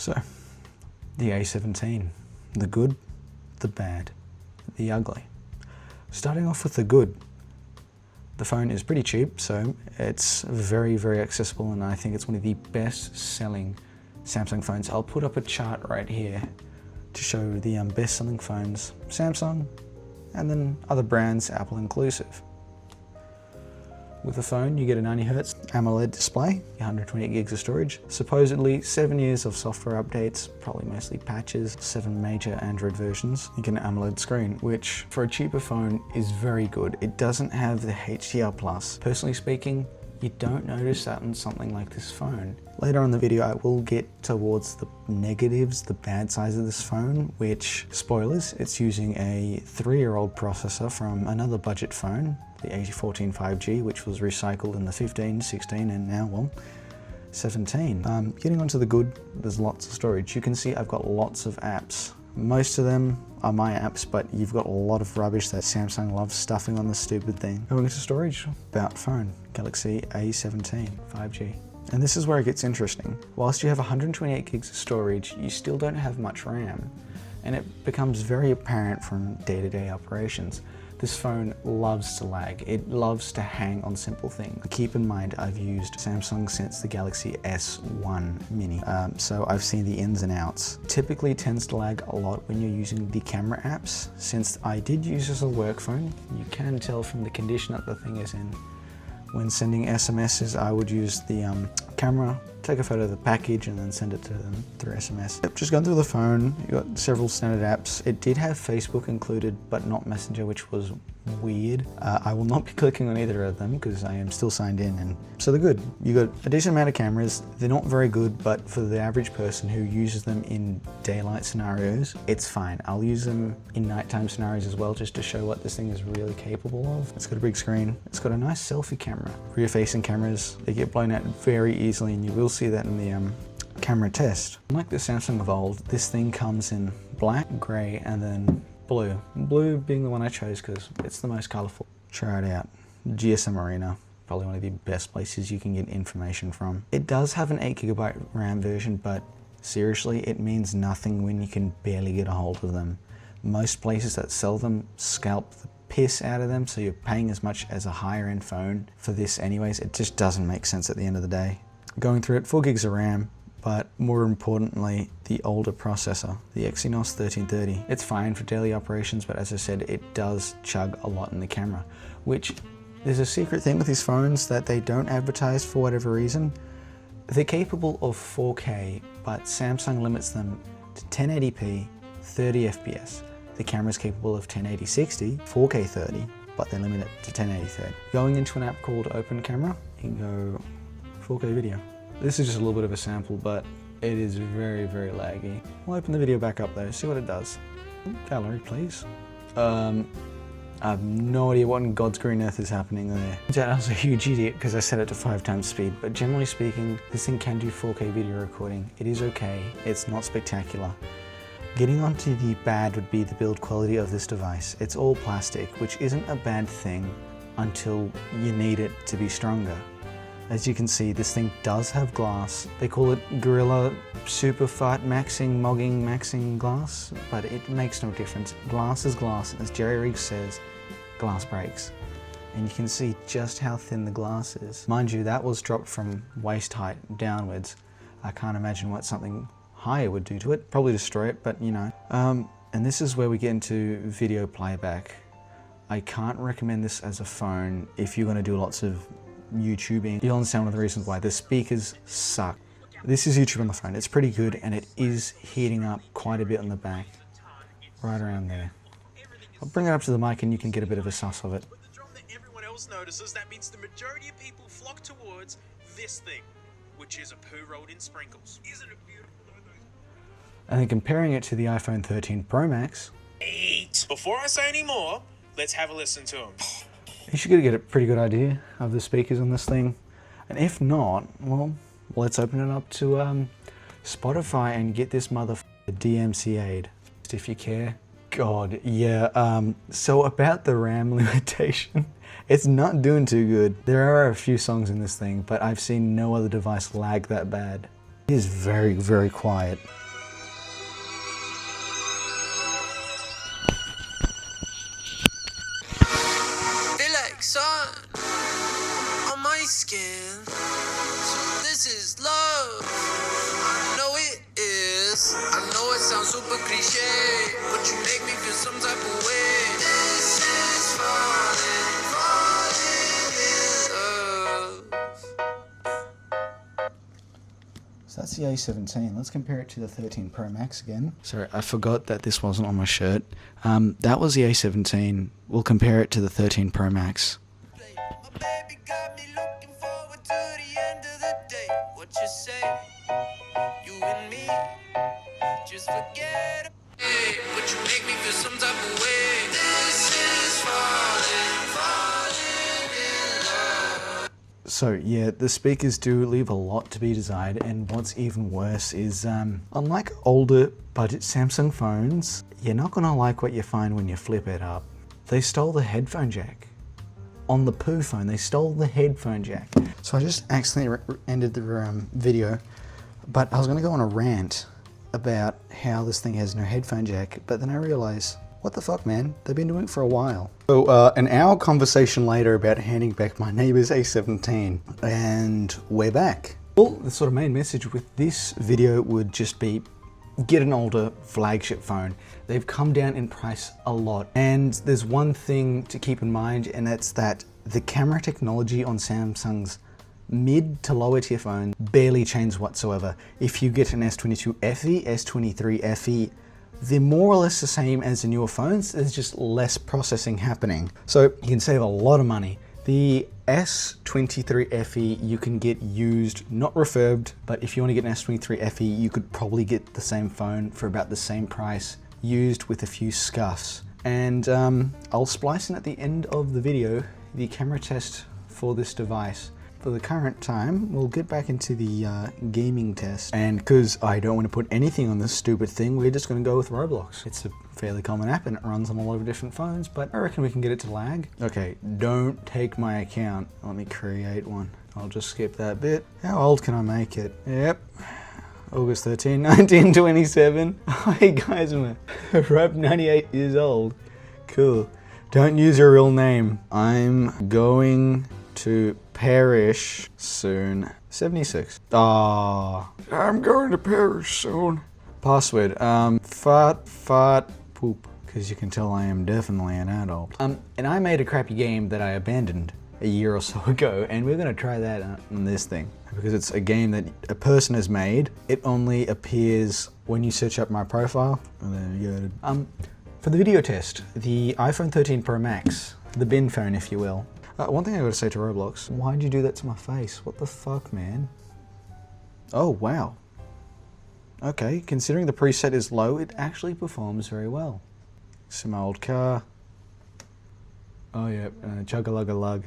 So, the A17, the good, the bad, the ugly. Starting off with the good, the phone is pretty cheap, so it's very, very accessible, and I think it's one of the best selling Samsung phones. I'll put up a chart right here to show the best selling phones, Samsung, and then other brands, Apple inclusive. With the phone, you get a 90Hz AMOLED display, 128 gigs of storage, supposedly 7 years of software updates, probably mostly patches, 7 major Android versions. You get an AMOLED screen, which for a cheaper phone is very good. It doesn't have the HDR+. Personally speaking, you don't notice that on something like this phone. Later on in the video, I will get towards the negatives, the bad sides of this phone, which, spoilers, it's using a 3-year-old processor from another budget phone, the a14 5G, which was recycled in the 15, 16, and now, well, 17. Getting onto the good, there's lots of storage. You can see I've got lots of apps. Most of them are my apps, but you've got a lot of rubbish that Samsung loves stuffing on this stupid thing. Going into storage, about phone, Galaxy A17 5G. And this is where it gets interesting. Whilst you have 128 gigs of storage, you still don't have much RAM. And it becomes very apparent from day-to-day operations. This phone loves to lag. It loves to hang on simple things. Keep in mind, I've used Samsung since the Galaxy S1 Mini, so I've seen the ins and outs. Typically tends to lag a lot when you're using the camera apps. Since I did use this as a work phone, you can tell from the condition that the thing is in. When sending SMSs, I would use the camera, take a photo of the package, and then send it to them through SMS. Yep, just going through the phone, you got several standard apps. It did have Facebook included, but not Messenger, which was weird. I will not be clicking on either of them because I am still signed in, and so they're good. You got a decent amount of cameras. They're not very good, but for the average person who uses them in daylight scenarios, it's fine. I'll use them in nighttime scenarios as well, just to show what this thing is really capable of. It's got a big screen. It's got a nice selfie camera. Rear-facing cameras, they get blown out very easily, and you will see that in the camera test. Unlike the Samsung Evolve, this thing comes in black, grey, and then blue. Blue being the one I chose because it's the most colourful. Try it out. GSM Arena, probably one of the best places you can get information from. It does have an 8GB RAM version, but seriously, it means nothing when you can barely get a hold of them. Most places that sell them scalp the piss out of them, so you're paying as much as a higher end phone for this anyways. It just doesn't make sense at the end of the day. Going through it, 4 gigs of RAM, but more importantly, the older processor, the Exynos 1330. It's fine for daily operations, but as I said, it does chug a lot in the camera, which there's a secret thing with these phones that they don't advertise for whatever reason. They're capable of 4K, but Samsung limits them to 1080p, 30 FPS. The camera is capable of 1080 60, 4K 30, but they limit it to 1080 30. Going into an app called Open Camera, you can go 4K video. This is just a little bit of a sample, but it is very, very laggy. I'll open the video back up though, see what it does. Gallery, please. I have no idea what in God's green earth is happening there. I was a huge idiot because I set it to 5 times speed, but generally speaking, this thing can do 4K video recording. It is okay, it's not spectacular. Getting onto the bad would be the build quality of this device. It's all plastic, which isn't a bad thing until you need it to be stronger. As you can see, this thing does have glass. They call it Gorilla Super Fight Maxing glass, but it makes no difference. Glass is glass, as Jerry Riggs says, glass breaks. And you can see just how thin the glass is. Mind you, that was dropped from waist height downwards. I can't imagine what something higher would do to it. Probably destroy it, but you know. And this is where we get into video playback. I can't recommend this as a phone if you're gonna do lots of YouTubing. You'll understand one of the reasons why. The speakers suck. This is YouTube on the phone. It's pretty good, and it is heating up quite a bit on the back. Right around there. I'll bring it up to the mic and you can get a bit of a suss of it. With the drop that everyone else notices, that means the majority of people flock towards this thing, which is a poo rolled in sprinkles. Isn't it beautiful? And then comparing it to the iPhone 13 Pro Max. Before I say any more, let's have a listen to him. You should get a pretty good idea of the speakers on this thing. And if not, well, let's open it up to Spotify and get this motherfucker DMCA'd. If you care. God, yeah. So about the RAM limitation, it's not doing too good. There are a few songs in this thing, but I've seen no other device lag that bad. It is very, very quiet. Feel like sun on my skin. So this is love. I know it is. I know it sounds super cliche, but you make me feel some type of way. This is falling, falling in love. So that's the A17. Let's compare it to the 13 Pro Max again. Sorry, I forgot that this wasn't on my shirt. That was the A17. We'll compare it to the 13 Pro Max. My baby got me looking forward to the end of the day. What you say? You and me, just forget it. Hey, but you make me feel some type of way. This is falling, falling in love. So yeah, the speakers do leave a lot to be desired, and what's even worse is, unlike older budget Samsung phones, you're not gonna like what you find when you flip it up. They stole the headphone jack. On the Poo phone, they stole the headphone jack. So I just accidentally ended the video, but I was gonna go on a rant about how this thing has no headphone jack, but then I realized, what the fuck, man? They've been doing it for a while. So an hour conversation later about handing back my neighbor's A17, and we're back. Well, the sort of main message with this video would just be, get an older flagship phone. They've come down in price a lot, and there's one thing to keep in mind, and that's that the camera technology on Samsung's mid to lower tier phone barely changed whatsoever. If you get an S22 FE, S23 FE, they're more or less the same as the newer phones. There's just less processing happening. So you can save a lot of money. The S23 FE you can get used, not refurbed, but if you want to get an S23 FE, you could probably get the same phone for about the same price, used with a few scuffs. And I'll splice in at the end of the video the camera test for this device. For the current time, we'll get back into the gaming test. And because I don't want to put anything on this stupid thing, we're just going to go with Roblox. It's a fairly common app and it runs on a lot of different phones, but I reckon we can get it to lag. Okay, don't take my account. Let me create one. I'll just skip that bit. How old can I make it? Yep. August 13, 1927. Hey guys, I'm a ripe 98 years old. Cool. Don't use your real name. I'm going to perish soon. 76. Ah, I'm going to perish soon. Password, fart, poop. Because you can tell I am definitely an adult. And I made a crappy game that I abandoned a year or so ago, and we're gonna try that on this thing. Because it's a game that a person has made. It only appears when you search up my profile. And then you go. For the video test, the iPhone 13 Pro Max, the bin phone if you will. One thing I gotta say to Roblox, why'd you do that to my face? What the fuck, man? Oh, wow. Okay, considering the preset is low, it actually performs very well. Some old car. Oh yeah, chug-a-lug-a-lug.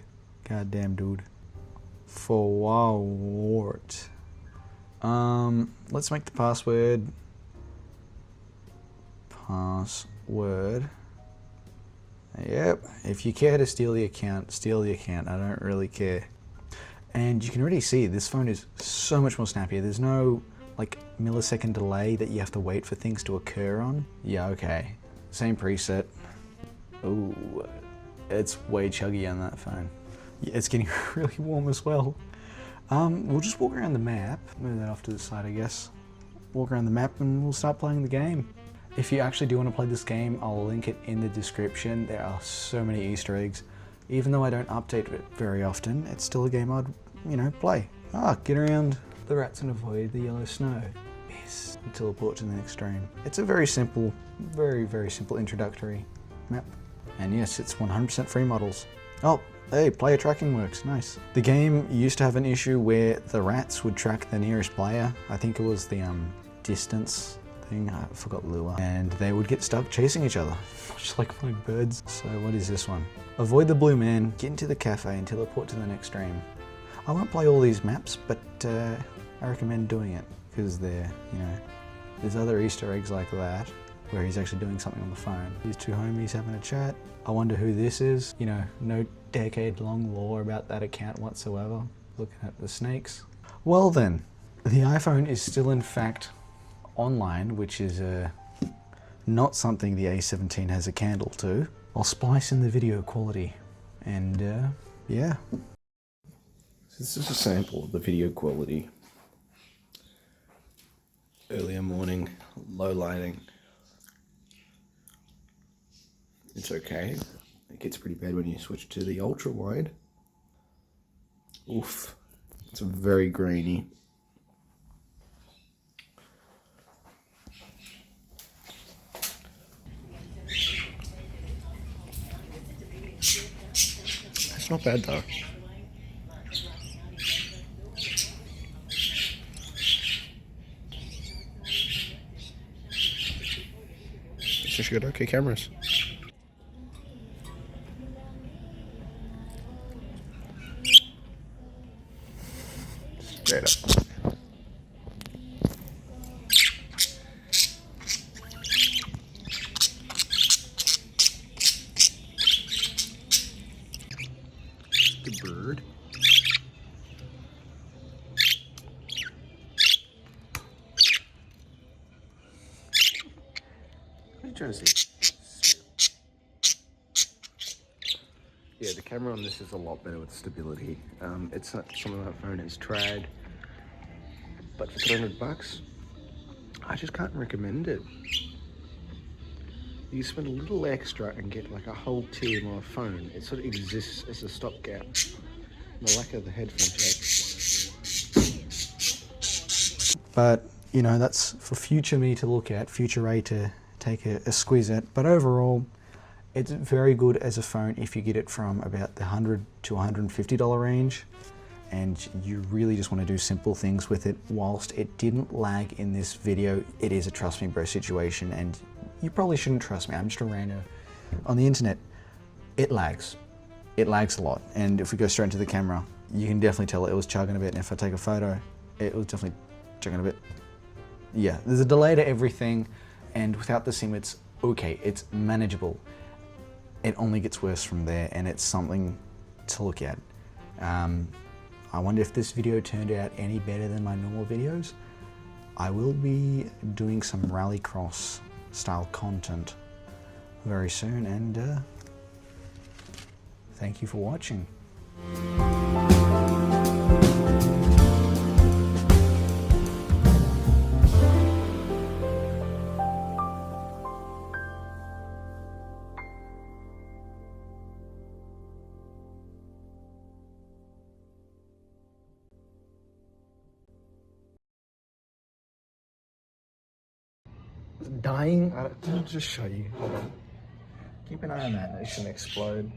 Goddamn dude. Forward. Let's make the password. Password. Yep, if you care to steal the account, steal the account. I don't really care. And you can already see this phone is so much more snappier. There's no like millisecond delay that you have to wait for things to occur on. Yeah, okay. Same preset. Ooh, it's way chuggy on that phone. Yeah, it's getting really warm as well. We'll just walk around the map. Move that off to the side, I guess. Walk around the map and we'll start playing the game. If you actually do want to play this game, I'll link it in the description. There are so many Easter eggs. Even though I don't update it very often, it's still a game I'd, play. Get around the rats and avoid the yellow snow. Yes, and teleport to the next stream. It's a very simple, very, very simple introductory map. And yes, it's 100% free models. Oh, hey, player tracking works, nice. The game used to have an issue where the rats would track the nearest player. I think it was the distance thing, I forgot the lure. And they would get stuck chasing each other, just like my birds. So what is this one? Avoid the blue man, get into the cafe and teleport to the next stream. I won't play all these maps, but I recommend doing it because they're, there's other Easter eggs like that where he's actually doing something on the phone. These two homies having a chat. I wonder who this is. No decade-long lore about that account whatsoever. Looking at the snakes. Well then, The iPhone is still in fact online, which is not something the A17 has a candle to. I'll splice in the video quality and yeah. This is a sample of the video quality. Earlier morning, low lighting. It's okay. It gets pretty bad when you switch to the ultra wide. Oof. It's very grainy. It's not bad though. It's just got okay cameras. Straight up. The bird. What are you trying to see? Yeah, the camera on this is a lot better with stability. It's not some of that phone is trad, but for $300, I just can't recommend it. You spend a little extra and get like a whole team on a phone. It sort of exists as a stopgap. The lack of the headphone jack. But, you know, that's for future me to look at, future Ray to take a squeeze at. But overall, it's very good as a phone if you get it from about the $100 to $150 range. And you really just want to do simple things with it. Whilst it didn't lag in this video, it is a trust me bro situation, and you probably shouldn't trust me. I'm just a rando on the internet. It lags. It lags a lot. And if we go straight into the camera, you can definitely tell it was chugging a bit. And if I take a photo, it was definitely chugging a bit. Yeah, there's a delay to everything. And without the SIM, it's okay. It's manageable. It only gets worse from there, and it's something to look at. I wonder if this video turned out any better than my normal videos. I will be doing some rallycross style content very soon, and thank you for watching. Dying? I'll just show you. Hold on. Keep an eye on that. It shouldn't explode.